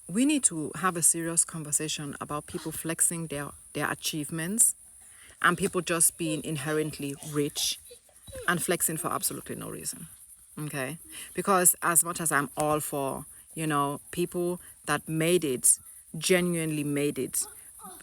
We need to have a serious conversation about people flexing their achievements and people just being inherently rich and flexing for absolutely no reason. Okay? Because as much as I'm all for, people that made it, genuinely made it,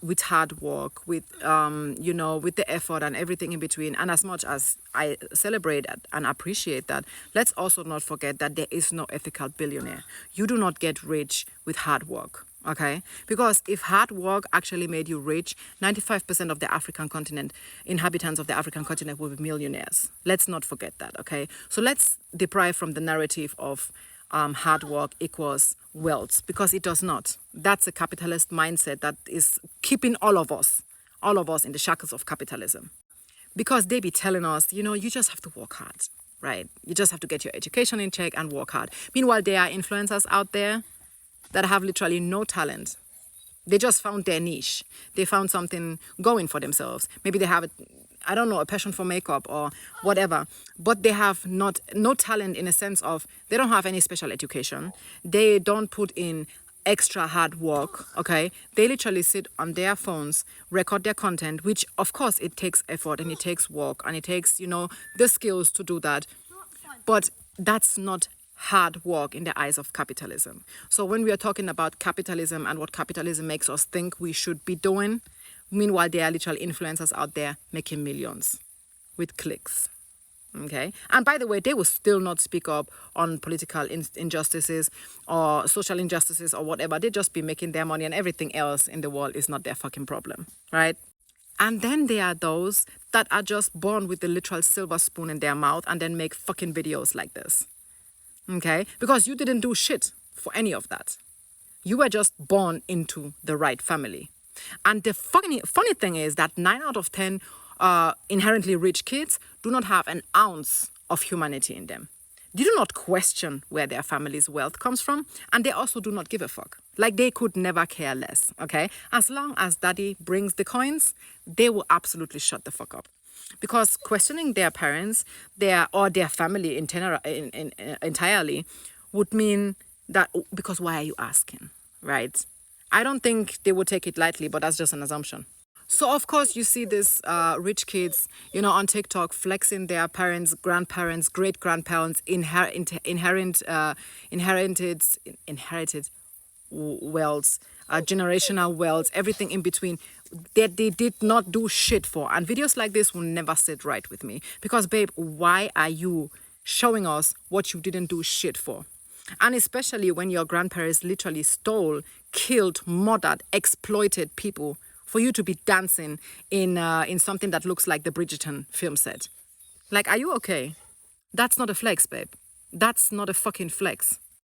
with hard work, with the effort and everything in between. And as much as I celebrate and appreciate that, let's also not forget that there is no ethical billionaire. You do not get rich with hard work. Okay? Because if hard work actually made you rich, 95% of the African continent, inhabitants of the African continent will be millionaires. Let's not forget that, okay? So let's deprive from the narrative of hard work equals wealth, because it does not. That's a capitalist mindset that is keeping all of us in the shackles of capitalism. Because they be telling us, you just have to work hard, right? You just have to get your education in check and work hard. Meanwhile, there are influencers out there that have literally no talent. They just found their niche. They found something going for themselves. Maybe they have a passion for makeup or whatever, but they have no talent in a sense of they don't have any special education. They don't put in extra hard work, okay? They literally sit on their phones, record their content, which of course it takes effort and it takes work and it takes, the skills to do that. But that's not hard work in the eyes of capitalism. So when we are talking about capitalism and what capitalism makes us think we should be doing, meanwhile, there are literal influencers out there making millions with clicks. Okay? And by the way, they will still not speak up on political injustices or social injustices or whatever. They just be making their money and everything else in the world is not their fucking problem. Right? And then there are those that are just born with the literal silver spoon in their mouth and then make fucking videos like this. Okay? Because you didn't do shit for any of that. You were just born into the right family. And the funny thing is that 9 out of 10 inherently rich kids do not have an ounce of humanity in them. They do not question where their family's wealth comes from, and they also do not give a fuck. Like, they could never care less, okay? As long as daddy brings the coins, they will absolutely shut the fuck up. Because questioning their parents, their family entirely would mean that, because why are you asking, right? I don't think they would take it lightly, but that's just an assumption. So, of course, you see this rich kids, on TikTok flexing their parents, grandparents, great-grandparents, inherited wealth, generational wealth, everything in between that they did not do shit for. And videos like this will never sit right with me. Because, babe, why are you showing us what you didn't do shit for? And especially when your grandparents literally stole, killed, murdered, exploited people for you to be dancing in something that looks like the Bridgerton film set. Like, are you okay? That's not a flex, babe. That's not a fucking flex.